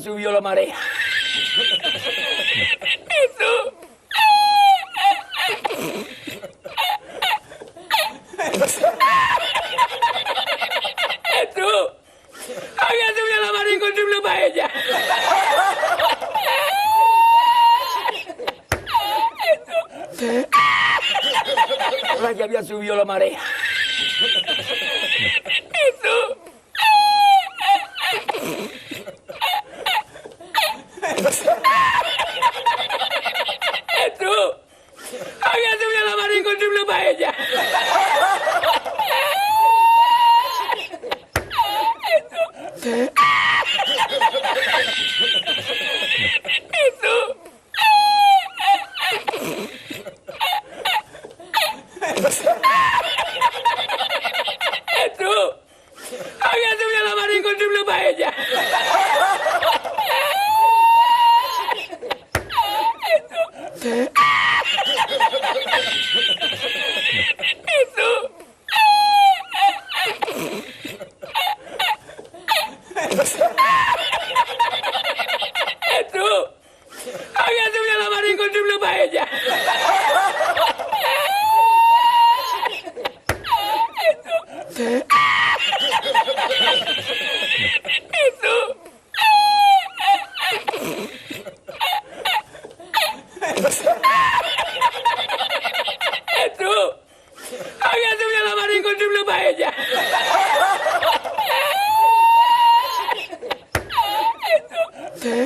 subió la marea. Itu. Itu. Había subido la marea con triple paella. La que había subido la marea. Itu. Itu. Había subido la marea con triple paella. Itu. Itu. Había subido la marea con triple paella. Itu. Itu. Había subido la marea con triple paella. Itu. Itu. Había subido la marea con triple paella. Itu.